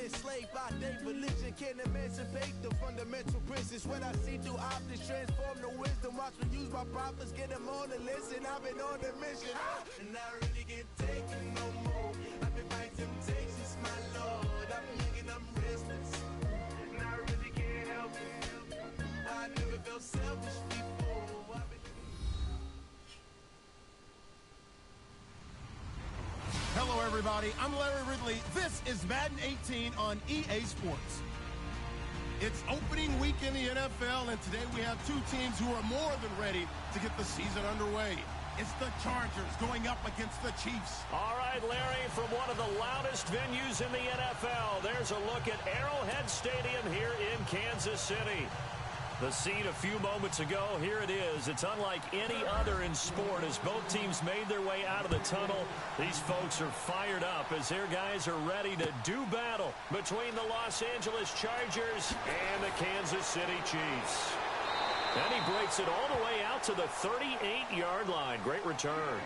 enslaved by their religion. Can't emancipate the fundamental principles. What I see through optics transform the wisdom. Watch me use my prophets, get them on the listen. I've been on a mission, and I really can't take it no more. I've been fighting temptations, my Lord. I'm young and I'm restless, and I really can't help it. I never felt selfish before. Hello, everybody. I'm Larry Ridley. This is Madden 18 on EA Sports. It's opening week in the NFL, and today we have two teams who are more than ready to get the season underway. It's the Chargers going up against the Chiefs. All right, Larry, from one of the loudest venues in the NFL, there's a look at Arrowhead Stadium here in Kansas City. The scene a few moments ago, here it is. It's unlike any other in sport as both teams made their way out of the tunnel. These folks are fired up as their guys are ready to do battle between the Los Angeles Chargers and the Kansas City Chiefs. And he breaks it all the way out to the 38-yard line. Great return.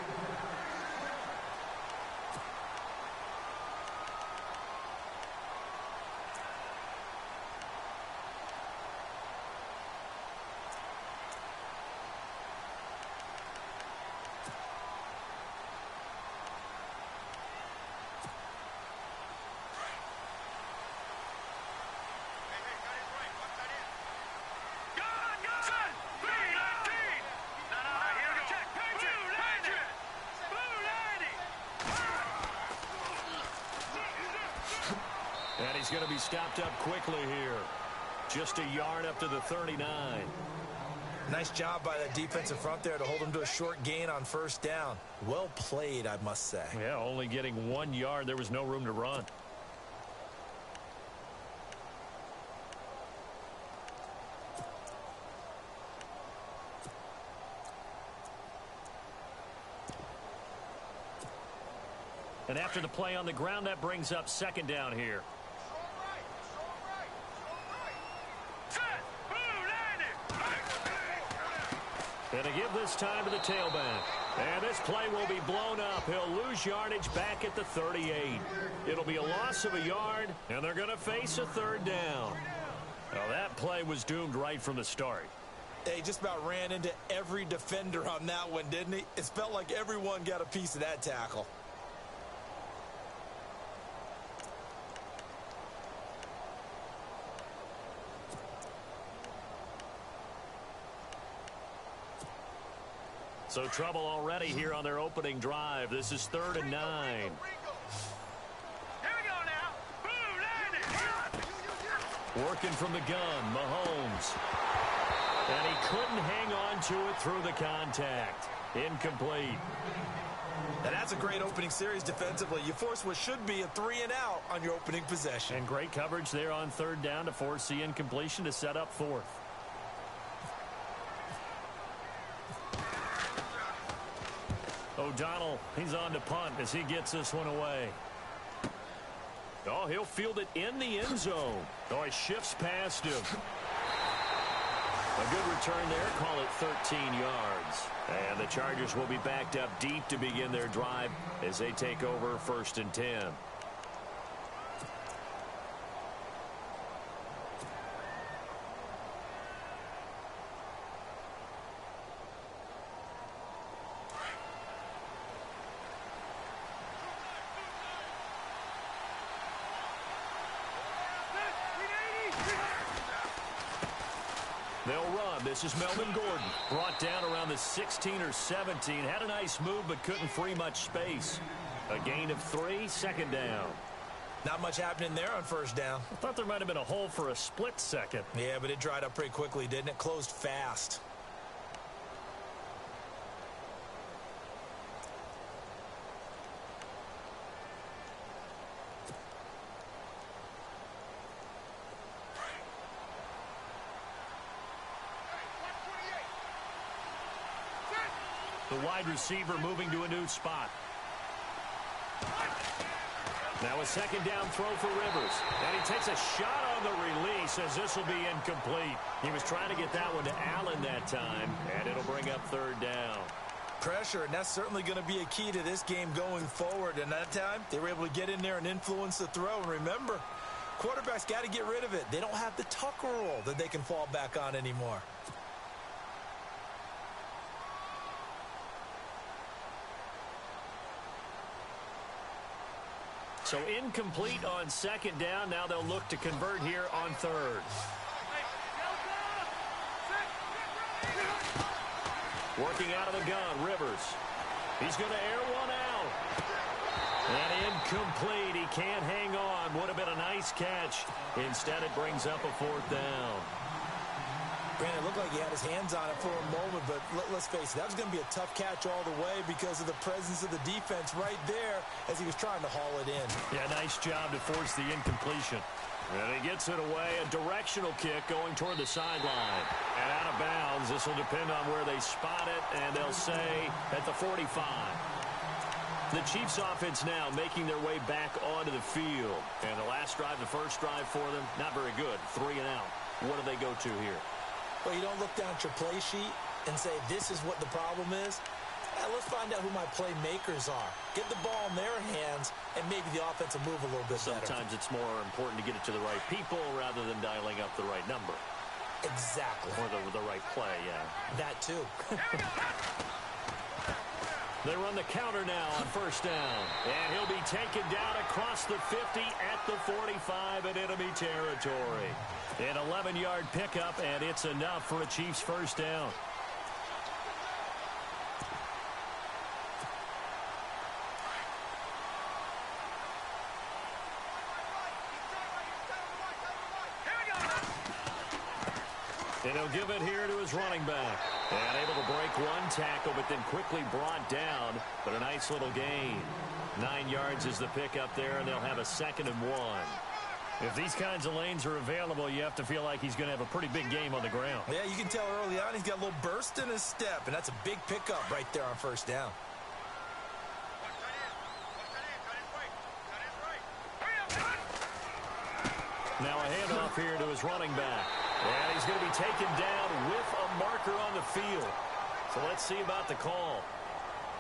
And he's going to be stopped up quickly here. Just a yard up to the 39. Nice job by that defensive front there to hold him to a short gain on first down. Well played, I must say. Yeah, only getting 1 yard. There was no room to run. And after the play on the ground, that brings up second down here. And to give this time to the tailback. And this play will be blown up. He'll lose yardage back at the 38. It'll be a loss of a yard, and they're going to face a third down. Well, that play was doomed right from the start. He just about ran into every defender on that one, didn't he? It felt like everyone got a piece of that tackle. So trouble already here on their opening drive. This is 3rd and 9. Here we go now. Working from the gun, Mahomes. And he couldn't hang on to it through the contact. Incomplete. And that's a great opening series defensively. You force what should be a 3-and-out on your opening possession. And great coverage there on 3rd down to force the incompletion to set up 4th. O'Donnell, he's on to punt as he gets this one away. Oh, he'll field it in the end zone. Oh, he shifts past him. A good return there. Call it 13 yards. And the Chargers will be backed up deep to begin their drive as they take over 1st and 10. They'll run. This is Melvin Gordon. Brought down around the 16 or 17. Had a nice move, but couldn't free much space. A gain of 3, 2nd down. Not much happening there on 1st down. I thought there might have been a hole for a split second. Yeah, but it dried up pretty quickly, didn't it? Closed fast. The wide receiver moving to a new spot. Now a 2nd down throw for Rivers. And he takes a shot on the release as this will be incomplete. He was trying to get that one to Allen that time, and it'll bring up 3rd down. Pressure, and that's certainly going to be a key to this game going forward. And that time, they were able to get in there and influence the throw. And remember, Quarterback's got to get rid of it. They don't have the tuck rule that they can fall back on anymore. So incomplete on second down. Now they'll look to convert here on third. Working out of the gun, Rivers. He's going to air one out. And incomplete. He can't hang on. Would have been a nice catch. Instead, it brings up a fourth down. Brandon, it looked like he had his hands on it for a moment, but let's face it, that was going to be a tough catch all the way because of the presence of the defense right there as he was trying to haul it in. Yeah, nice job to force the incompletion. And he gets it away, a directional kick going toward the sideline. And out of bounds, this will depend on where they spot it, and they'll say at the 45. The Chiefs offense now making their way back onto the field. And the last drive, the first drive for them, not very good. 3 and out. What do they go to here? Well, you don't look down at your play sheet and say, this is what the problem is. Let's find out who my playmakers are. Get the ball in their hands, and maybe the offense will move a little bit better. Sometimes it's more important to get it to the right people rather than dialing up the right number. Exactly. Or the right play, yeah. That too. They run the counter now on first down. And he'll be taken down across the 50 at the 45 in enemy territory. An 11-yard pickup, and it's enough for a Chiefs first down. And he'll give it here to his running back. And able to break one tackle, but then quickly brought down. But a nice little gain. 9 yards is the pickup there, and they'll have a 2nd and 1. If these kinds of lanes are available, you have to feel like he's going to have a pretty big game on the ground. Yeah, you can tell early on he's got a little burst in his step, and that's a big pickup right there on first down. Now a handoff here to his running back. And he's going to be taken down with a marker on the field. So let's see about the call.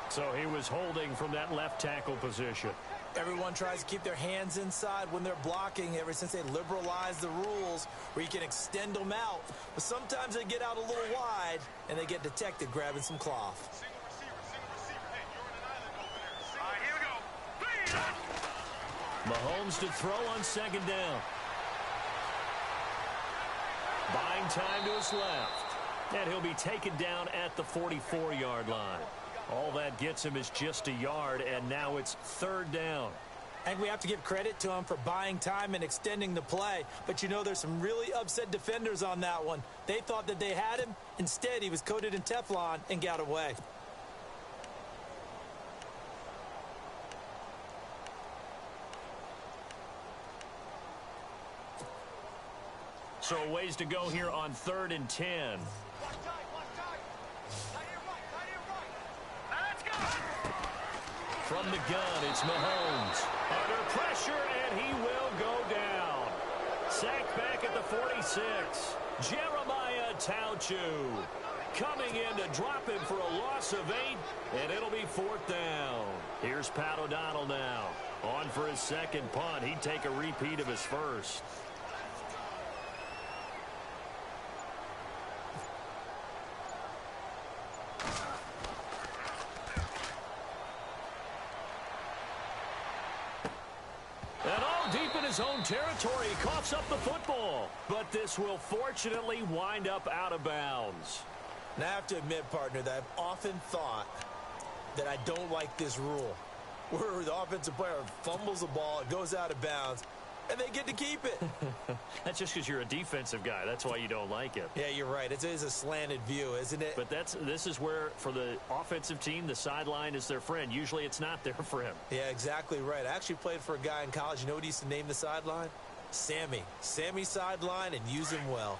So he was holding from that left tackle position. Everyone tries to keep their hands inside when they're blocking ever since they liberalized the rules where you can extend them out. But sometimes they get out a little wide and they get detected grabbing some cloth. Mahomes to throw on second down. Buying time to his left. And he'll be taken down at the 44-yard line. All that gets him is just a yard, and now it's 3rd down. And we have to give credit to him for buying time and extending the play. But you know, there's some really upset defenders on that one. They thought that they had him. Instead, he was coated in Teflon and got away. So a ways to go here on 3rd and 10. From the gun, it's Mahomes. Under pressure, and he will go down. Sacked back at the 46. Jeremiah Tauchu coming in to drop him for a loss of 8, and it'll be 4th down. Here's Pat O'Donnell now. On for his 2nd punt. He'd take a repeat of his first. His own territory, he coughs up the football, but this will fortunately wind up out of bounds. Now I have to admit, partner, that I've often thought that I don't like this rule where the offensive player fumbles the ball, it goes out of bounds, and they get to keep it. That's just because you're a defensive guy. That's why you don't like it. Yeah, you're right. It is a slanted view, isn't it? But this is where, for the offensive team, the sideline is their friend. Usually it's not their friend. Yeah, exactly right. I actually played for a guy in college. You know what he used to name the sideline? Sammy. Sammy sideline, and use him well.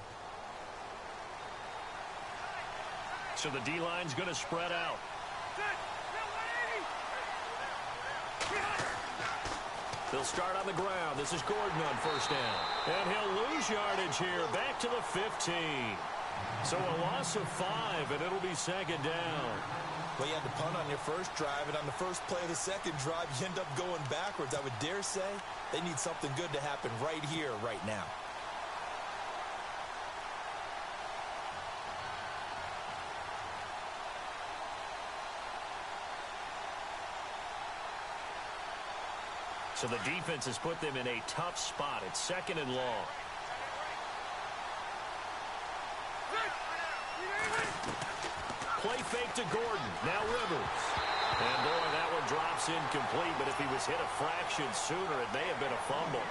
So the D-line's going to spread out. They'll start on the ground. This is Gordon on first down. And he'll lose yardage here, back to the 15. So a loss of 5, and it'll be 2nd down. Well, you had to punt on your first drive, and on the first play of the second drive, you end up going backwards. I would dare say they need something good to happen right here, right now. So the defense has put them in a tough spot. It's 2nd and long. Play fake to Gordon. Now Rivers. And boy, that one drops incomplete, but if he was hit a fraction sooner, it may have been a fumble.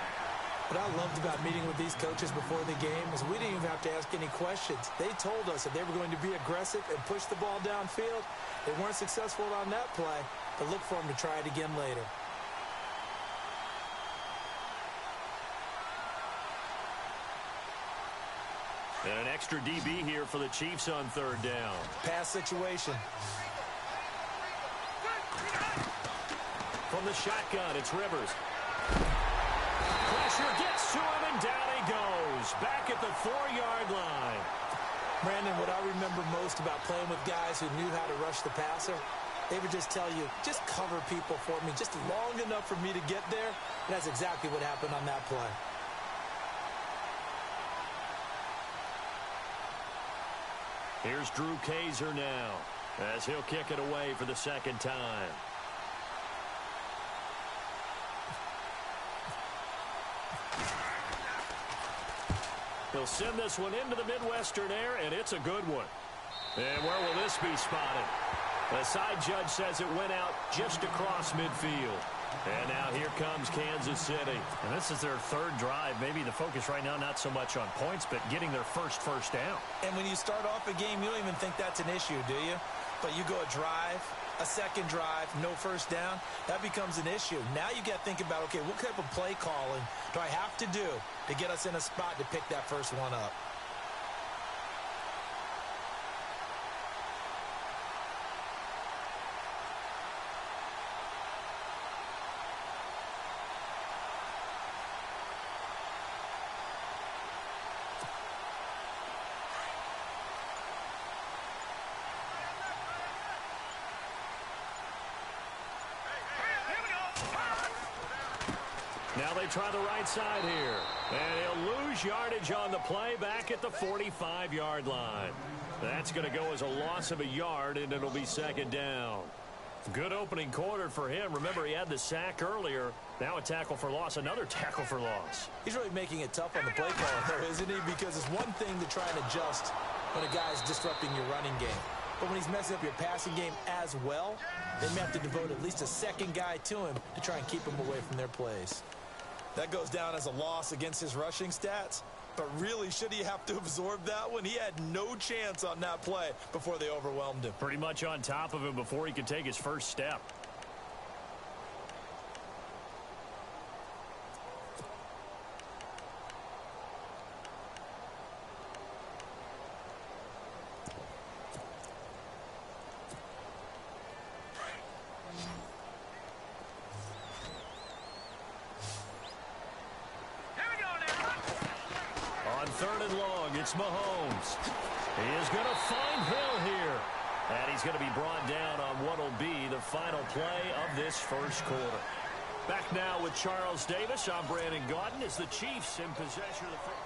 What I loved about meeting with these coaches before the game is we didn't even have to ask any questions. They told us that they were going to be aggressive and push the ball downfield. They weren't successful on that play, but look for them to try it again later. And an extra DB here for the Chiefs on 3rd down. Pass situation. From the shotgun, it's Rivers. Pressure gets to him, and down he goes. Back at the 4-yard line. Brandon, what I remember most about playing with guys who knew how to rush the passer, they would just tell you, just cover people for me, just long enough for me to get there. And that's exactly what happened on that play. Here's Drew Kaiser now, as he'll kick it away for the 2nd time. He'll send this one into the Midwestern air, and it's a good one. And where will this be spotted? The side judge says it went out just across midfield. And now here comes Kansas City. And this is their 3rd drive. Maybe the focus right now not so much on points, but getting their first down. And when you start off a game, you don't even think that's an issue, do you? But you go a drive, a second drive, no first down, that becomes an issue. Now you got to think about, okay, what type of play calling do I have to do to get us in a spot to pick that first one up? Now they try the right side here. And he'll lose yardage on the play back at the 45-yard line. That's going to go as a loss of a yard, and it'll be 2nd down. Good opening quarter for him. Remember, he had the sack earlier. Now a tackle for loss, another tackle for loss. He's really making it tough on the play caller, though, isn't he? Because it's one thing to try and adjust when a guy's disrupting your running game. But when he's messing up your passing game as well, they may have to devote at least a second guy to him to try and keep him away from their plays. That goes down as a loss against his rushing stats. But really, should he have to absorb that one? He had no chance on that play before they overwhelmed him. Pretty much on top of him before he could take his first step. It's Mahomes. He is going to find Hill here. And he's going to be brought down on what will be the final play of this first quarter. Back now with Charles Davis. I'm Brandon Gaudin as the Chiefs in possession of the first.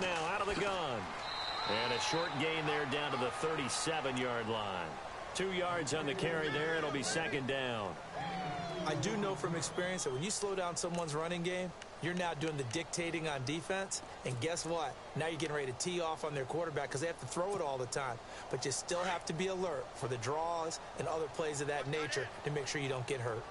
Now out of the gun. And a short gain there down to the 37-yard line. 2 yards on the carry there. It'll be 2nd down. I do know from experience that when you slow down someone's running game, you're now doing the dictating on defense. And guess what? Now you're getting ready to tee off on their quarterback because they have to throw it all the time. But you still have to be alert for the draws and other plays of that nature to make sure you don't get hurt.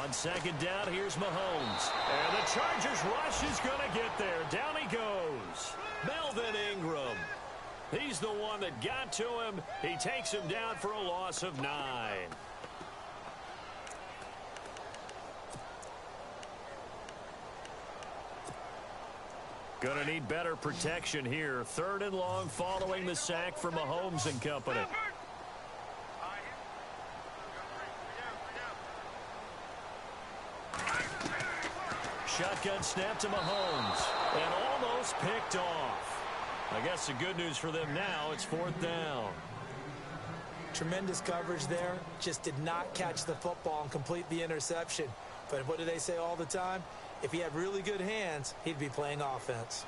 On second down, here's Mahomes. And the Chargers rush is going to get there. Down he goes. Melvin Ingram. He's the one that got to him. He takes him down for a loss of 9. Going to need better protection here. 3rd and long following the sack from Mahomes and company. Shotgun snap to Mahomes. And almost picked off. I guess the good news for them now, it's 4th down. Tremendous coverage there. Just did not catch the football and complete the interception. But what do they say all the time? If he had really good hands, he'd be playing offense.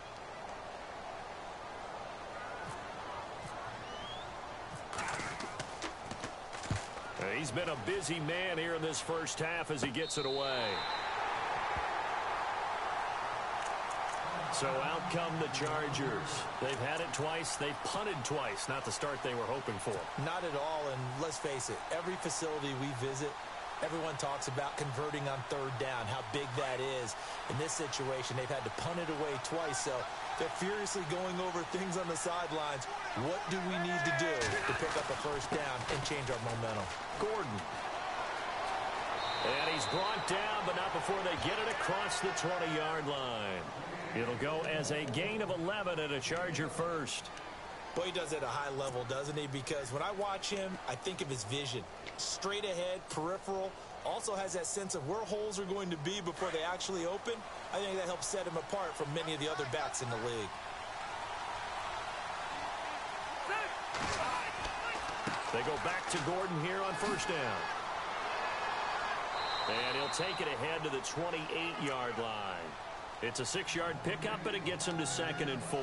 He's been a busy man here in this first half as he gets it away. So out come the Chargers. They've had it twice. They've punted twice. Not the start they were hoping for. Not at all, and let's face it, every facility we visit, everyone talks about converting on 3rd down, how big that is. In this situation, they've had to punt it away twice, so they're furiously going over things on the sidelines. What do we need to do to pick up a 1st down and change our momentum? Gordon. And he's brought down, but not before they get it across the 20-yard line. It'll go as a gain of 11 and a Charger first. Well, he does it at a high level, doesn't he? Because when I watch him, I think of his vision. Straight ahead, peripheral. Also has that sense of where holes are going to be before they actually open. I think that helps set him apart from many of the other backs in the league. They go back to Gordon here on 1st down. And he'll take it ahead to the 28-yard line. It's a 6-yard pickup, and it gets him to 2nd and 4.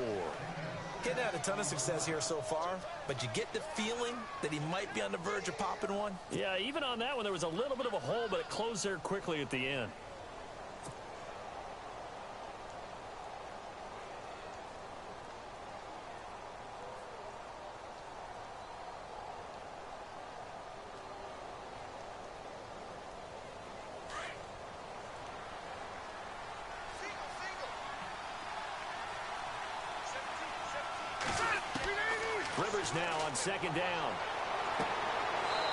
Getting had a ton of success here so far, but you get the feeling that he might be on the verge of popping one. Yeah, even on that one, there was a little bit of a hole, but it closed there quickly at the end. Rivers now on 2nd down.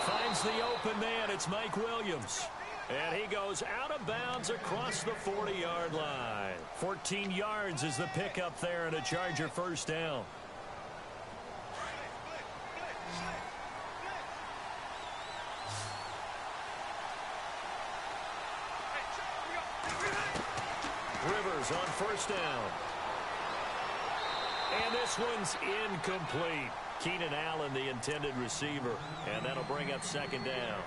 Finds the open man. It's Mike Williams. And he goes out of bounds across the 40-yard line. 14 yards is the pickup there and a Charger 1st down. Rivers on 1st down. And this one's incomplete. Keenan Allen, the intended receiver. And that'll bring up 2nd down.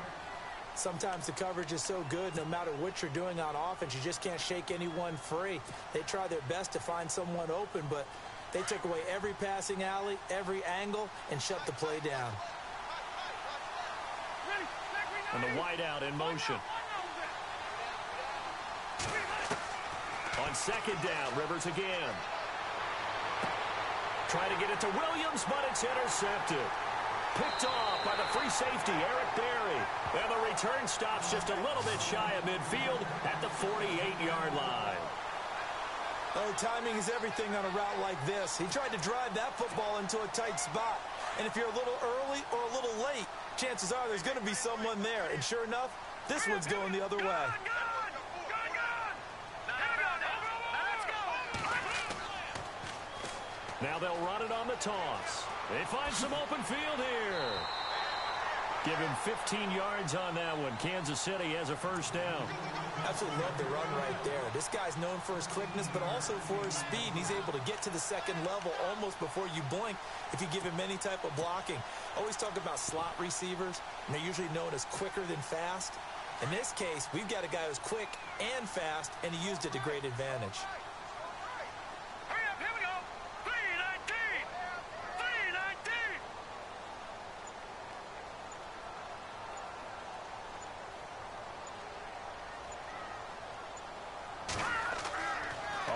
Sometimes the coverage is so good, no matter what you're doing on offense, you just can't shake anyone free. They try their best to find someone open, but they took away every passing alley, every angle, and shut the play down. And the wideout in motion. On 2nd down, Rivers again. Try to get it to Williams, but it's intercepted. Picked off by the free safety, Eric Berry. And the return stops just a little bit shy of midfield at the 48-yard line. Oh, timing is everything on a route like this. He tried to drive that football into a tight spot. And if you're a little early or a little late, chances are there's going to be someone there. And sure enough, this one's going the other way. Now they'll run it on the toss. They find some open field here. Give him 15 yards on that one. Kansas City has a 1st down. Absolutely love the run right there. This guy's known for his quickness, but also for his speed. And he's able to get to the 2nd level almost before you blink if you give him any type of blocking. Always talk about slot receivers, and they're usually known as quicker than fast. In this case, we've got a guy who's quick and fast, and he used it to great advantage.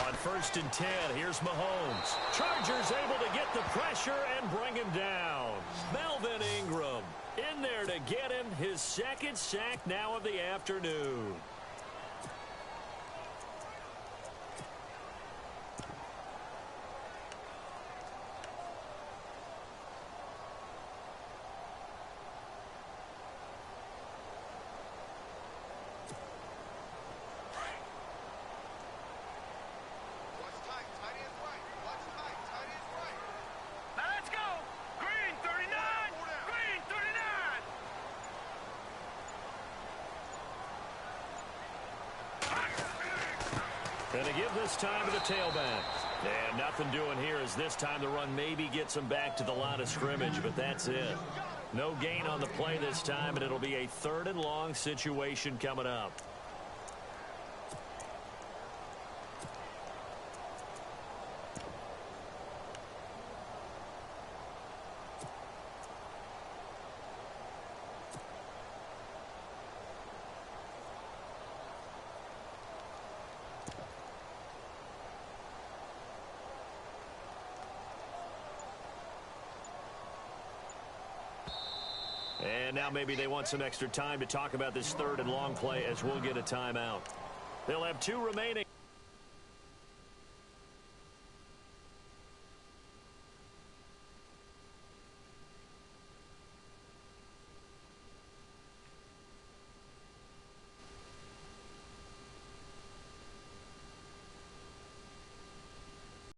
On 1st and 10, here's Mahomes. Chargers able to get the pressure and bring him down. Melvin Ingram in there to get him his 2nd sack now of the afternoon. And they give this time to the tailback. And nothing doing here as this time the run maybe gets them back to the line of scrimmage, but that's it. No gain on the play this time, and it'll be a 3rd and long situation coming up. And now maybe they want some extra time to talk about this 3rd and long play as we'll get a timeout. They'll have 2 remaining.